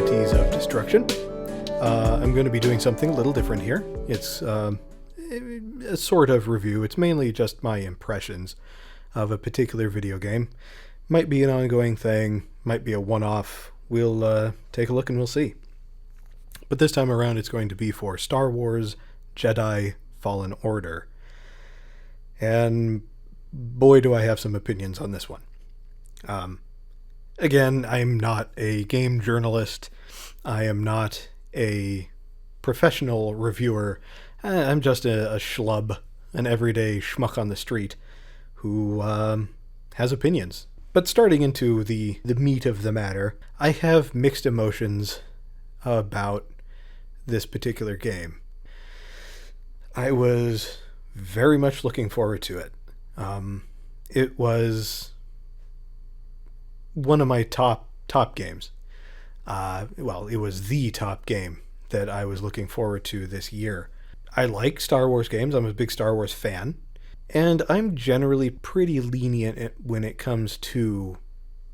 Quantities of Destruction. I'm going to be doing something a little different here. It's a sort of review. It's mainly just my impressions of a particular video game. Might be an ongoing thing, might be a one-off. We'll take a look and we'll see. But this time around it's going to be for Star Wars Jedi Fallen Order. And boy, do I have some opinions on this one. Again, I'm not a game journalist. I am not a professional reviewer. I'm just a schlub, an everyday schmuck on the street who has opinions. But starting into the meat of the matter, I have mixed emotions about this particular game. I was very much looking forward to it. It was one of my top games. It was the top game that I was looking forward to this year. I like Star Wars games. I'm a big Star Wars fan. And I'm generally pretty lenient when it comes to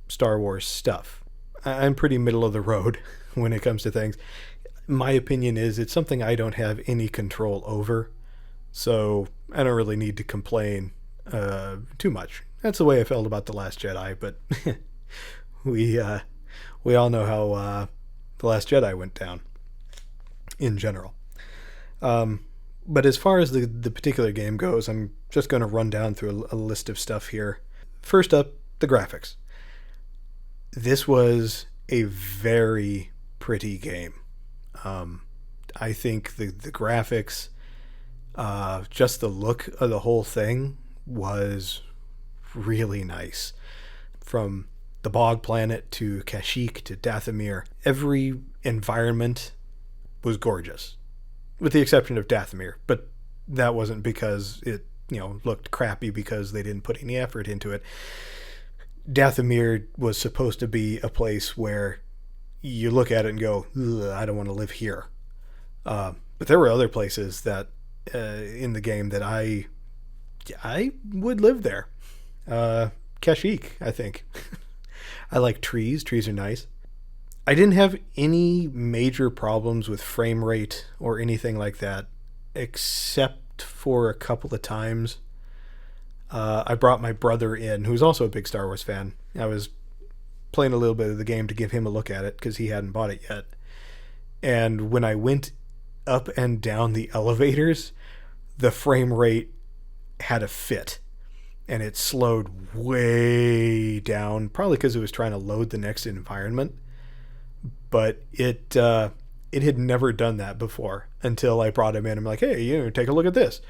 Star Wars stuff. I'm pretty middle of the road when it comes to things. My opinion is it's something I don't have any control over. So I don't really need to complain too much. That's the way I felt about The Last Jedi, but we all know how The Last Jedi went down in general. But as far as the particular game goes, I'm just going to run down through a list of stuff here. First up, the graphics. This was a very pretty game. I think the graphics, just the look of the whole thing was really nice. From the Bog Planet to Kashyyyk to Dathomir, every environment was gorgeous. With the exception of Dathomir, but that wasn't because it, looked crappy because they didn't put any effort into it. Dathomir was supposed to be a place where you look at it and go, I don't want to live here. But there were other places that in the game that I would live there. Kashyyyk, I think. I like trees. Trees are nice. I didn't have any major problems with frame rate or anything like that, except for a couple of times. I brought my brother in, who's also a big Star Wars fan. I was playing a little bit of the game to give him a look at it because he hadn't bought it yet. And when I went up and down the elevators, the frame rate had a fit. And it slowed way down, probably because it was trying to load the next environment. But it had never done that before until I brought him in. I'm like, hey, take a look at this.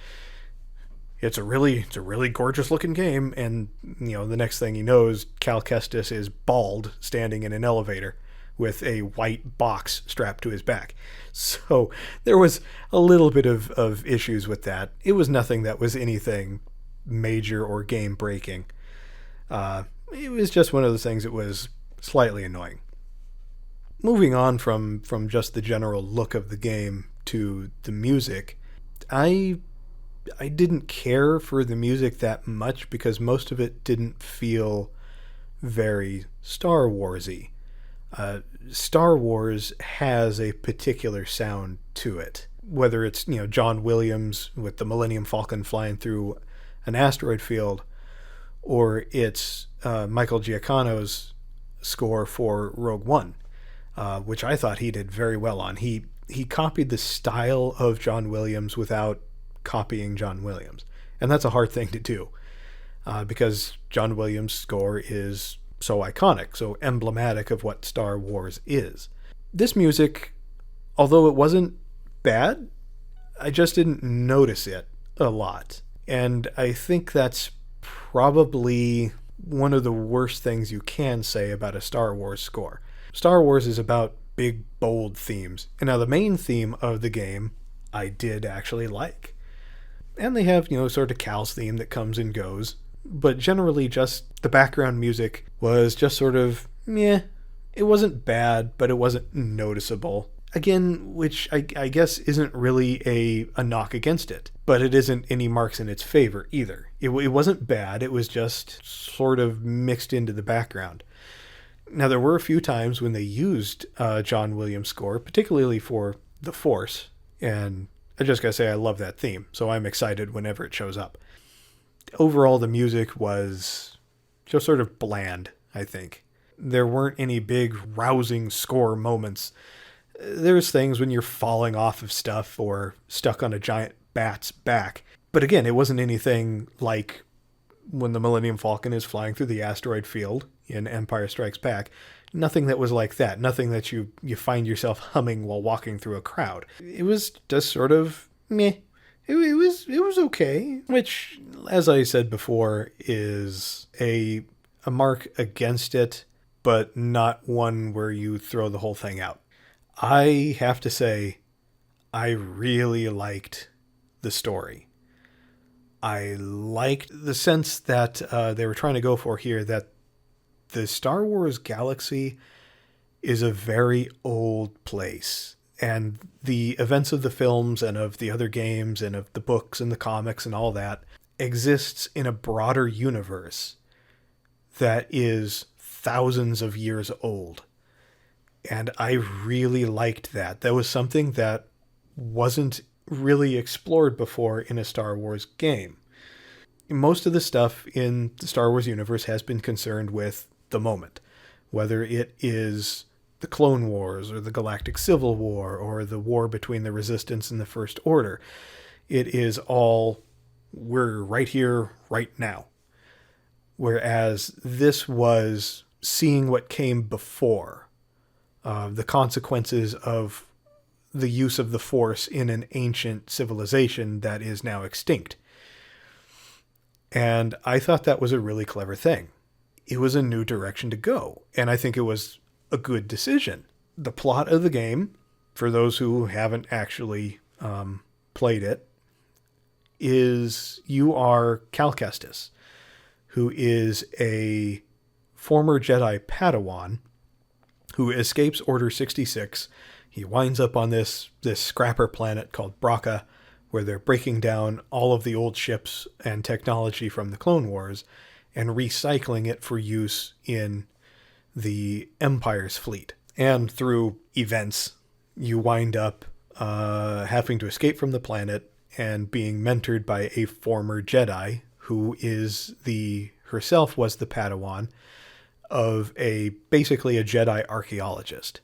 It's a really gorgeous looking game. And, the next thing he knows, Cal Kestis is bald standing in an elevator with a white box strapped to his back. So there was a little bit of issues with that. It was nothing that was anything major or game breaking. It was just one of those things that was slightly annoying. Moving on from just the general look of the game to the music, I didn't care for the music that much because most of it didn't feel very Star Wars-y. Star Wars has a particular sound to it. Whether it's, John Williams with the Millennium Falcon flying through an asteroid field, or it's Michael Giacchino's score for Rogue One. Which I thought he did very well on. He copied the style of John Williams without copying John Williams. And that's a hard thing to do because John Williams' score is so iconic, so emblematic of what Star Wars is. This music, although it wasn't bad, I just didn't notice it a lot. And I think that's probably one of the worst things you can say about a Star Wars score. Star Wars is about big, bold themes. And now the main theme of the game I did actually like. And they have, sort of Cal's theme that comes and goes. But generally just the background music was just sort of, meh. It wasn't bad, but it wasn't noticeable. Again, which I guess isn't really a knock against it. But it isn't any marks in its favor either. It wasn't bad. It was just sort of mixed into the background. Now, there were a few times when they used John Williams' score, particularly for The Force, and I just gotta say I love that theme, so I'm excited whenever it shows up. Overall, the music was just sort of bland, I think. There weren't any big, rousing score moments. There's things when you're falling off of stuff or stuck on a giant bat's back. But again, it wasn't anything like when the Millennium Falcon is flying through the asteroid field in Empire Strikes Back. Nothing that was like that. Nothing that you find yourself humming while walking through a crowd. It was just sort of meh. It was okay, which, as I said before, is a mark against it, but not one where you throw the whole thing out. I have to say, I really liked the story. I liked the sense that they were trying to go for here, that the Star Wars galaxy is a very old place. And the events of the films and of the other games and of the books and the comics and all that exists in a broader universe that is thousands of years old. And I really liked that. That was something that wasn't really explored before in a Star Wars game. Most of the stuff in the Star Wars universe has been concerned with the moment, whether it is the Clone Wars or the Galactic Civil War or the war between the Resistance and the First Order. It is all, we're right here, right now. Whereas this was seeing what came before, the consequences of the use of the Force in an ancient civilization that is now extinct. And I thought that was a really clever thing. It was a new direction to go, and I think it was a good decision. The plot of the game, for those who haven't actually played it, is you are Cal Kestis, who is a former Jedi Padawan who escapes Order 66. He winds up on this scrapper planet called Braca, where they're breaking down all of the old ships and technology from the Clone Wars and recycling it for use in the Empire's fleet. And through events, you wind up having to escape from the planet and being mentored by a former Jedi who herself was the Padawan of basically a Jedi archaeologist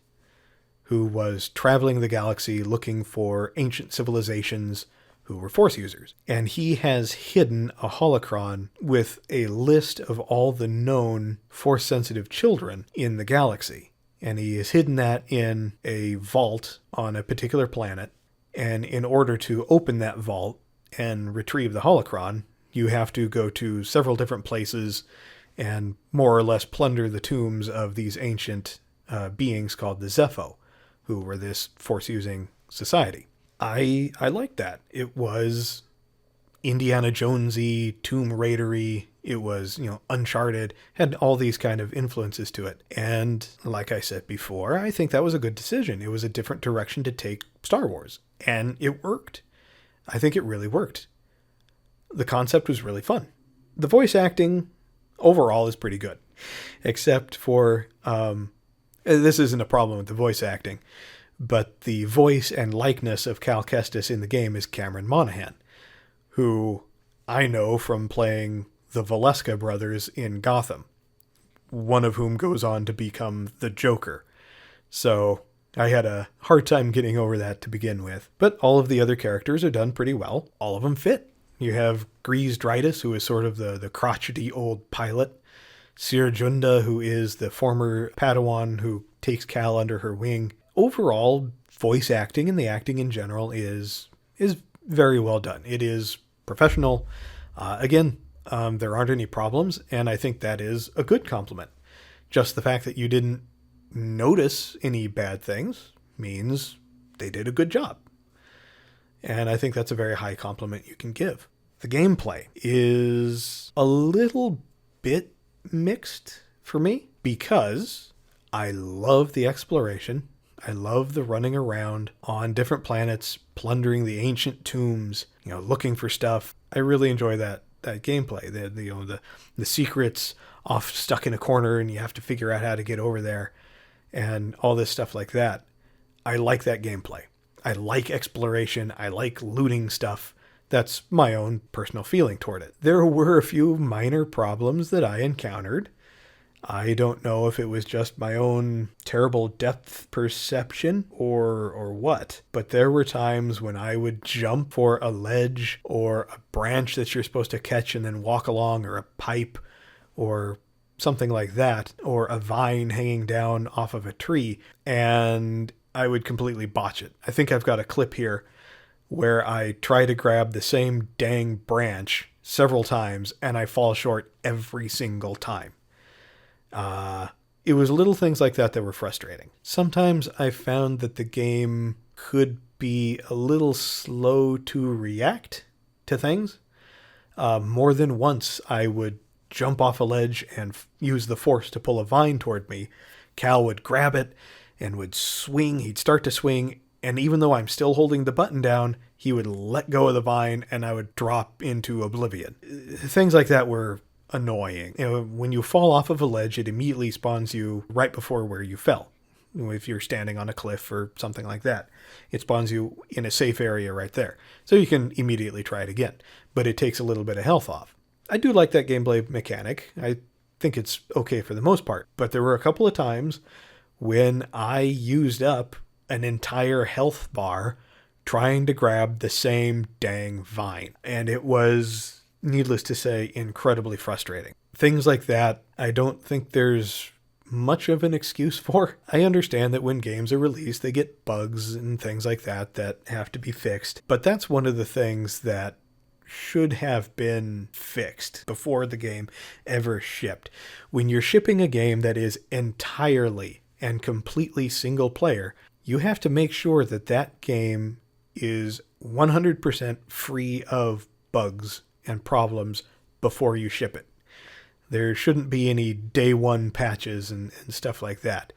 who was traveling the galaxy looking for ancient civilizations who were Force users. And he has hidden a holocron with a list of all the known Force-sensitive children in the galaxy. And he has hidden that in a vault on a particular planet. And in order to open that vault and retrieve the holocron, you have to go to several different places and more or less plunder the tombs of these ancient beings called the Zepho, who were this Force-using society. I liked that. It was Indiana Jonesy, Tomb Raidery. It was, Uncharted, had all these kind of influences to it. And like I said before, I think that was a good decision. It was a different direction to take Star Wars. And it worked. I think it really worked. The concept was really fun. The voice acting overall is pretty good. Except for, this isn't a problem with the voice acting, but the voice and likeness of Cal Kestis in the game is Cameron Monaghan, who I know from playing the Valeska brothers in Gotham, one of whom goes on to become the Joker. So I had a hard time getting over that to begin with. But all of the other characters are done pretty well. All of them fit. You have Grease Dritus, who is sort of the crotchety old pilot. Sir Junda, who is the former Padawan who takes Cal under her wing. Overall, voice acting and the acting in general is very well done. It is professional. Again, there aren't any problems, and I think that is a good compliment. Just the fact that you didn't notice any bad things means they did a good job. And I think that's a very high compliment you can give. The gameplay is a little bit mixed for me because I love the exploration. I love the running around on different planets, plundering the ancient tombs, looking for stuff. I really enjoy that gameplay. The secrets off stuck in a corner and you have to figure out how to get over there and all this stuff like that. I like that gameplay. I like exploration. I like looting stuff. That's my own personal feeling toward it. There were a few minor problems that I encountered. I don't know if it was just my own terrible depth perception or what, but there were times when I would jump for a ledge or a branch that you're supposed to catch and then walk along, or a pipe or something like that, or a vine hanging down off of a tree, and I would completely botch it. I think I've got a clip here where I try to grab the same dang branch several times and I fall short every single time. It was little things like that that were frustrating. Sometimes I found that the game could be a little slow to react to things. More than once, I would jump off a ledge and use the force to pull a vine toward me. Cal would grab it and would swing. He'd start to swing, and even though I'm still holding the button down, he would let go of the vine and I would drop into oblivion. Things like that were annoying. When you fall off of a ledge, it immediately spawns you right before where you fell. If you're standing on a cliff or something like that, it spawns you in a safe area right there. So you can immediately try it again, but it takes a little bit of health off. I do like that gameplay mechanic. I think it's okay for the most part, but there were a couple of times when I used up an entire health bar trying to grab the same dang vine. And it was, needless to say, incredibly frustrating. Things like that, I don't think there's much of an excuse for. I understand that when games are released, they get bugs and things like that that have to be fixed. But that's one of the things that should have been fixed before the game ever shipped. When you're shipping a game that is entirely and completely single player, you have to make sure that that game is 100% free of bugs and problems before you ship it. There shouldn't be any day one patches and stuff like that.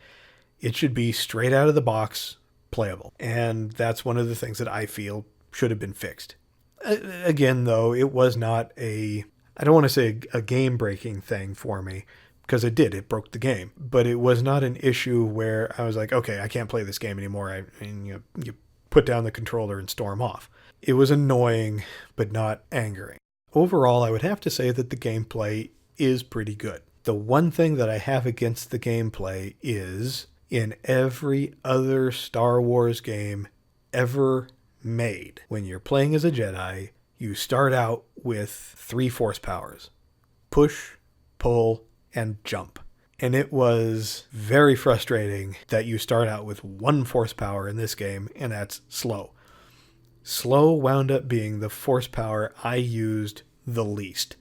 It should be straight out of the box playable. And that's one of the things that I feel should have been fixed. Again, though, it was not I don't want to say a game-breaking thing for me, because it broke the game. But it was not an issue where I was like, okay, I can't play this game anymore. You put down the controller and storm off. It was annoying, but not angering. Overall, I would have to say that the gameplay is pretty good. The one thing that I have against the gameplay is, in every other Star Wars game ever made, when you're playing as a Jedi, you start out with 3 force powers: push, pull, and jump. And it was very frustrating that you start out with 1 force power in this game, and that's slow. Slow wound up being the force power I used the least.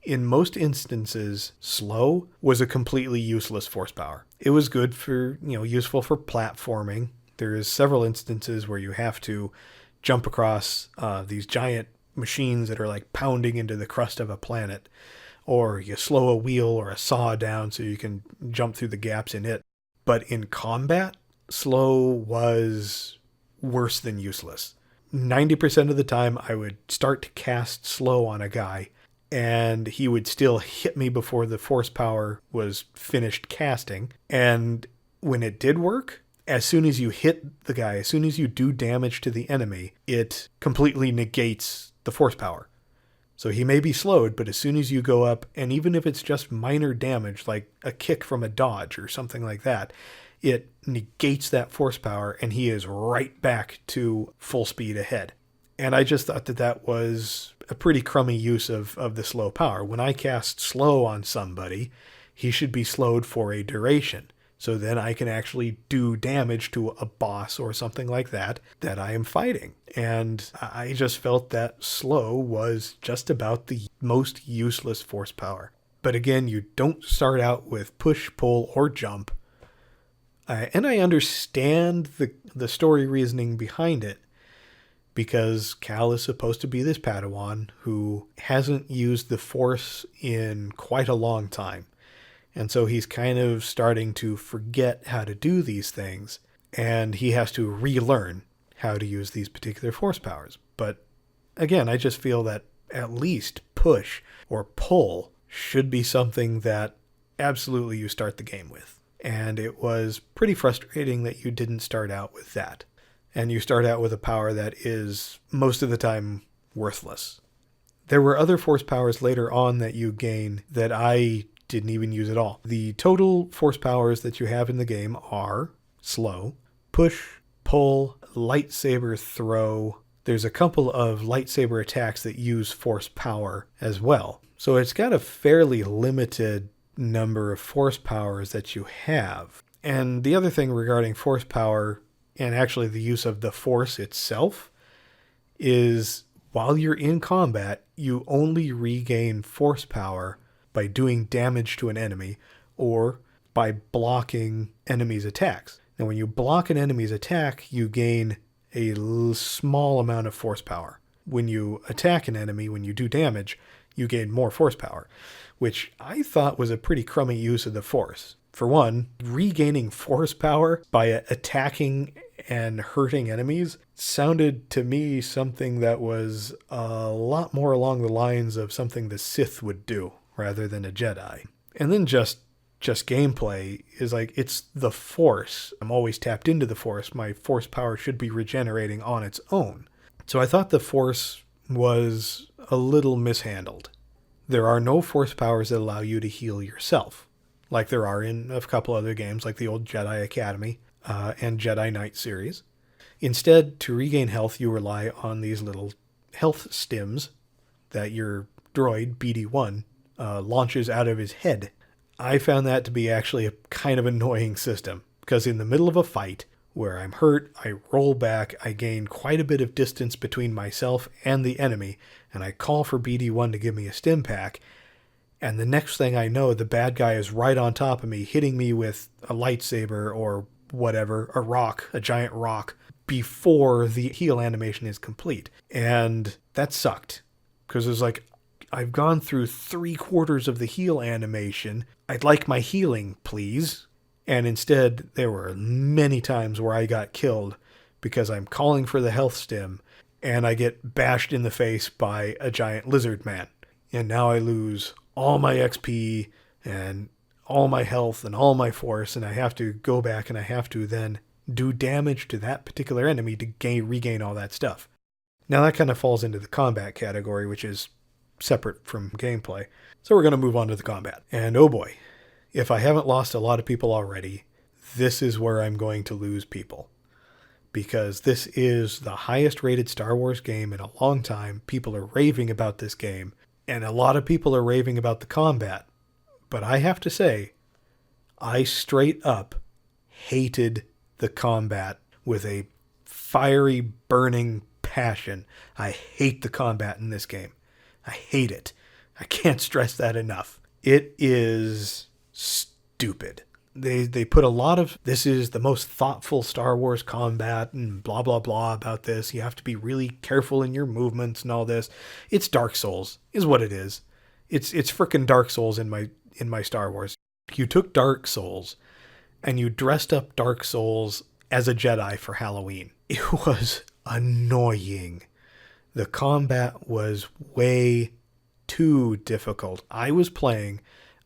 In most instances, slow was a completely useless force power. It was good for, useful for platforming. There is several instances where you have to jump across these giant machines that are like pounding into the crust of a planet, or you slow a wheel or a saw down so you can jump through the gaps in it. But in combat, slow was worse than useless. 90% of the time I would start to cast slow on a guy, and he would still hit me before the force power was finished casting. And when it did work, as soon as you hit the guy, as soon as you do damage to the enemy, it completely negates the force power. So he may be slowed, but as soon as you go up, and even if it's just minor damage, like a kick from a dodge or something like that, it negates that force power and he is right back to full speed ahead. And I just thought that that was a pretty crummy use of the slow power. When I cast slow on somebody, he should be slowed for a duration. So then I can actually do damage to a boss or something like that I am fighting. And I just felt that slow was just about the most useless force power. But again, you don't start out with push, pull, or jump. And I understand the story reasoning behind it, because Cal is supposed to be this Padawan who hasn't used the Force in quite a long time. And so he's kind of starting to forget how to do these things, and he has to relearn how to use these particular force powers. But again, I just feel that at least push or pull should be something that absolutely you start the game with. And it was pretty frustrating that you didn't start out with that. And you start out with a power that is most of the time worthless. There were other force powers later on that you gain that I didn't even use at all. The total force powers that you have in the game are slow, push, pull, lightsaber throw. There's a couple of lightsaber attacks that use force power as well. So it's got a fairly limited number of force powers that you have. And the other thing regarding force power, and actually the use of the force itself, is while you're in combat, you only regain force power by doing damage to an enemy or by blocking enemies' attacks. Now, when you block an enemy's attack, you gain a small amount of force power. When you attack an enemy, when you do damage, you gain more force power, which I thought was a pretty crummy use of the force. For one, regaining force power by attacking and hurting enemies sounded to me something that was a lot more along the lines of something the Sith would do rather than a Jedi. And then just gameplay is like, it's the force. I'm always tapped into the force. My force power should be regenerating on its own. So I thought the force was a little mishandled. There are no force powers that allow you to heal yourself, like there are in a couple other games like the old Jedi Academy and Jedi Knight series. Instead, to regain health, you rely on these little health stims that your droid, BD-1, launches out of his head. I found that to be actually a kind of annoying system, because in the middle of a fight where I'm hurt, I roll back, I gain quite a bit of distance between myself and the enemy, and I call for BD-1 to give me a stim pack, and the next thing I know, the bad guy is right on top of me, hitting me with a lightsaber or whatever, a rock, a giant rock, before the heal animation is complete. And that sucked, because it was like, I've gone through 3/4 of the heal animation. I'd like my healing, please. And instead, there were many times where I got killed because I'm calling for the health stim and I get bashed in the face by a giant lizard man. And now I lose all my XP and all my health and all my force, and I have to go back and I have to then do damage to that particular enemy to regain all that stuff. Now that kind of falls into the combat category, which is separate from gameplay. So we're going to move on to the combat. And oh boy, if I haven't lost a lot of people already, this is where I'm going to lose people. Because this is the highest rated Star Wars game in a long time. People are raving about this game. And a lot of people are raving about the combat. But I have to say, I straight up hated the combat with a fiery, burning passion. I hate the combat in this game. I hate it. I can't stress that enough. It is stupid. They put a lot of, this is the most thoughtful Star Wars combat and blah, blah, blah about this. You have to be really careful in your movements and all this. It's Dark Souls, is what it is. It's frickin' Dark Souls in my Star Wars. You took Dark Souls and you dressed up Dark Souls as a Jedi for Halloween. It was annoying. The combat was way too difficult. I was playing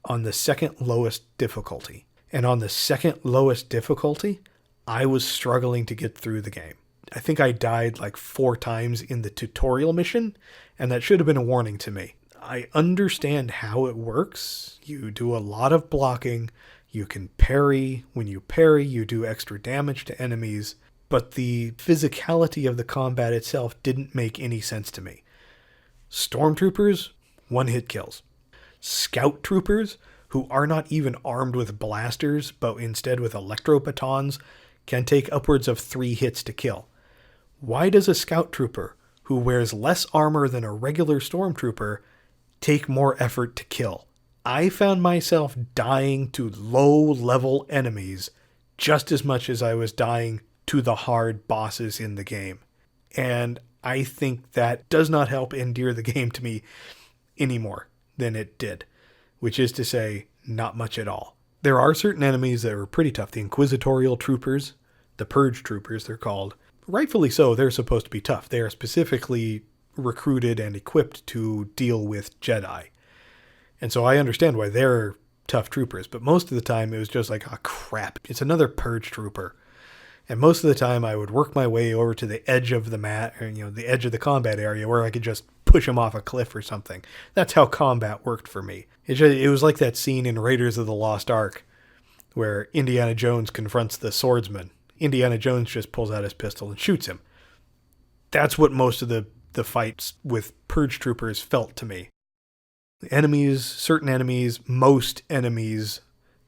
on the second lowest difficulty. And on the second lowest difficulty, I was struggling to get through the game. I think I died like 4 times in the tutorial mission, and that should have been a warning to me. I understand how it works. You do a lot of blocking. You can parry. When you parry, you do extra damage to enemies. But the physicality of the combat itself didn't make any sense to me. Stormtroopers, one-hit kills. Scout troopers, who are not even armed with blasters, but instead with electro batons, can take upwards of 3 hits to kill. Why does a scout trooper, who wears less armor than a regular stormtrooper, take more effort to kill? I found myself dying to low-level enemies just as much as I was dying to the hard bosses in the game. And I think that does not help endear the game to me any more than it did. Which is to say, not much at all. There are certain enemies that are pretty tough. The Inquisitorial Troopers, the Purge Troopers they're called. Rightfully so, they're supposed to be tough. They are specifically recruited and equipped to deal with Jedi. And so I understand why they're tough troopers, but most of the time it was just like, oh crap, it's another purge trooper. And most of the time I would work my way over to the edge of the mat, or, the edge of the combat area where I could just push him off a cliff or something. That's how combat worked for me. It was like that scene in Raiders of the Lost Ark where Indiana Jones confronts the swordsman. Indiana Jones just pulls out his pistol and shoots him. That's what most of the fights with purge troopers felt to me. Certain enemies, most enemies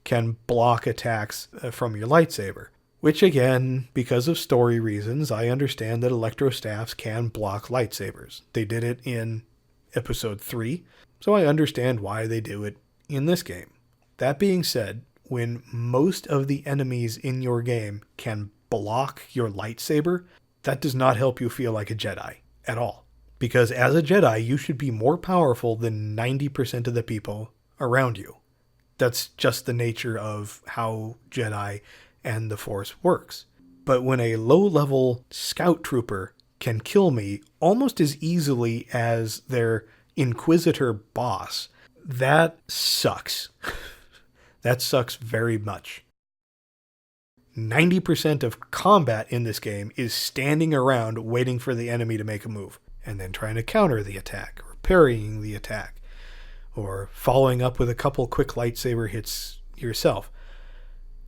can block attacks from your lightsaber. Which again, because of story reasons, I understand that electrostaffs can block lightsabers. They did it in episode 3, so I understand why they do it in this game. That being said, when most of the enemies in your game can block your lightsaber, that does not help you feel like a Jedi at all. Because as a Jedi, you should be more powerful than 90% of the people around you. That's just the nature of how Jedi and the Force works. But when a low-level scout trooper can kill me almost as easily as their Inquisitor boss, that sucks. That sucks very much. 90% of combat in this game is standing around waiting for the enemy to make a move, and then trying to counter the attack, or parrying the attack, or following up with a couple quick lightsaber hits yourself.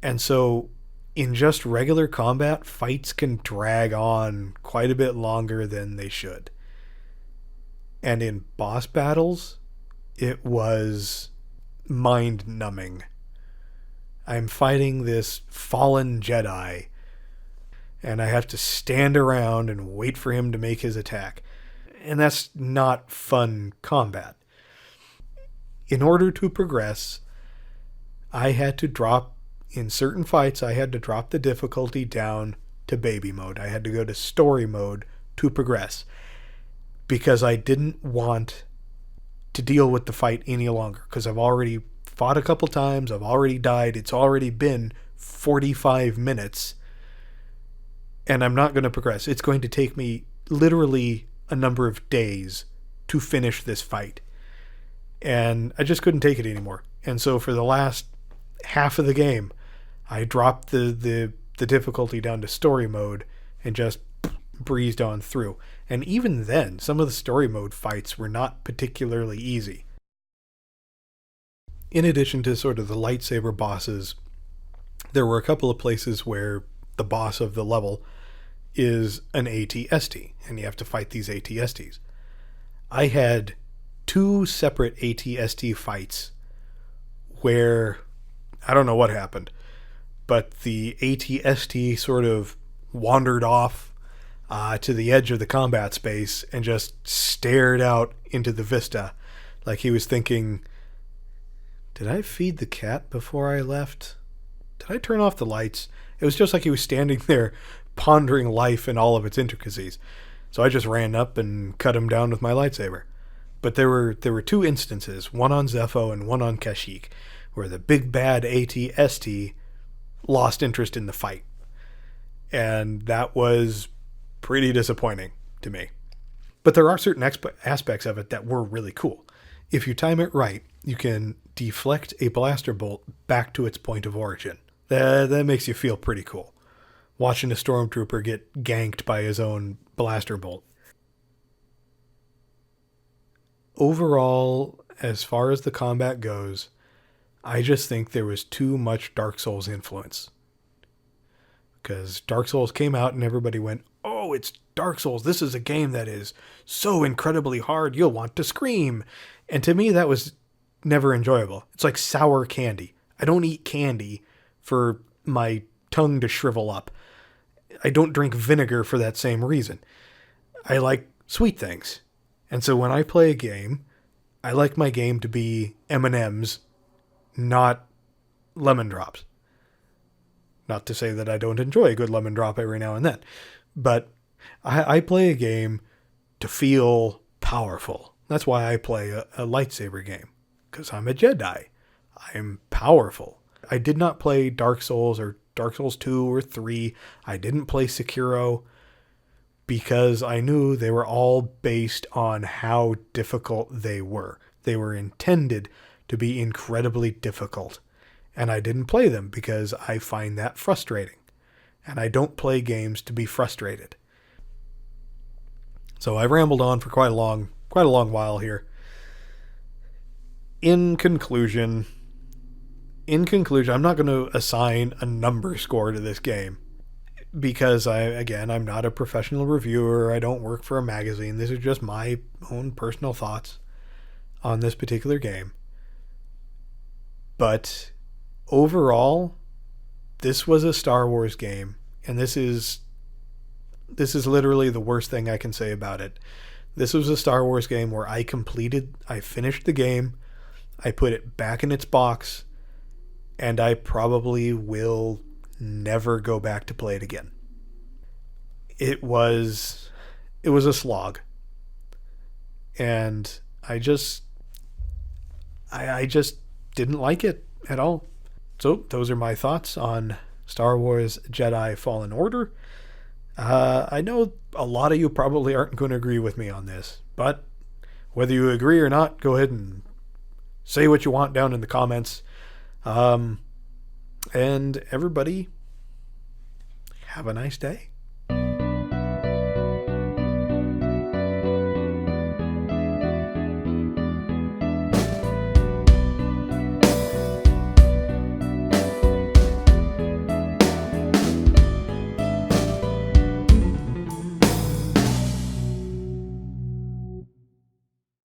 And so in just regular combat, fights can drag on quite a bit longer than they should. And in boss battles, it was mind-numbing. I'm fighting this fallen Jedi, and I have to stand around and wait for him to make his attack. And that's not fun combat. In order to progress, in certain fights, I had to drop the difficulty down to baby mode. I had to go to story mode to progress because I didn't want to deal with the fight any longer, because I've already fought a couple times, I've already died, it's already been 45 minutes, and I'm not going to progress. It's going to take me literally a number of days to finish this fight. And I just couldn't take it anymore. And so for the last half of the game, I dropped the difficulty down to story mode and just breezed on through. And even then, some of the story mode fights were not particularly easy. In addition to sort of the lightsaber bosses, there were a couple of places where the boss of the level is an AT-ST, and you have to fight these AT-STs. I had 2 separate AT-ST fights where I don't know what happened, but the AT-ST sort of wandered off to the edge of the combat space and just stared out into the vista like he was thinking, did I feed the cat before I left? Did I turn off the lights? It was just like he was standing there pondering life and all of its intricacies. So I just ran up and cut him down with my lightsaber. But there were 2 instances, one on Zepho and one on Kashyyyk, where the big bad AT-ST lost interest in the fight. And that was pretty disappointing to me. But there are certain aspects of it that were really cool. If you time it right, you can deflect a blaster bolt back to its point of origin. That makes you feel pretty cool. Watching a stormtrooper get ganked by his own blaster bolt. Overall, as far as the combat goes, I just think there was too much Dark Souls influence. Because Dark Souls came out and everybody went, oh, it's Dark Souls. This is a game that is so incredibly hard, you'll want to scream. And to me, that was never enjoyable. It's like sour candy. I don't eat candy for my tongue to shrivel up. I don't drink vinegar for that same reason. I like sweet things. And so when I play a game, I like my game to be M&Ms, not lemon drops. Not to say that I don't enjoy a good lemon drop every now and then, but I play a game to feel powerful. That's why I play a lightsaber game, because I'm a Jedi. I'm powerful. I did not play Dark Souls or Dark Souls 2 or 3. I didn't play Sekiro because I knew they were all based on how difficult they were. They were intended to be incredibly difficult. And I didn't play them because I find that frustrating. And I don't play games to be frustrated. So I rambled on for quite a long while here. In conclusion, I'm not going to assign a number score to this game because I'm not a professional reviewer. I don't work for a magazine. This is just my own personal thoughts on this particular game. But overall, this was a Star Wars game, and this is literally the worst thing I can say about it. This was a Star Wars game where I finished the game, I put it back in its box, and I probably will never go back to play it again. It was a slog. And I just didn't like it at all. So those are my thoughts on Star Wars Jedi Fallen Order. I know a lot of you probably aren't going to agree with me on this, but whether you agree or not, go ahead and say what you want down in the comments. And everybody, have a nice day.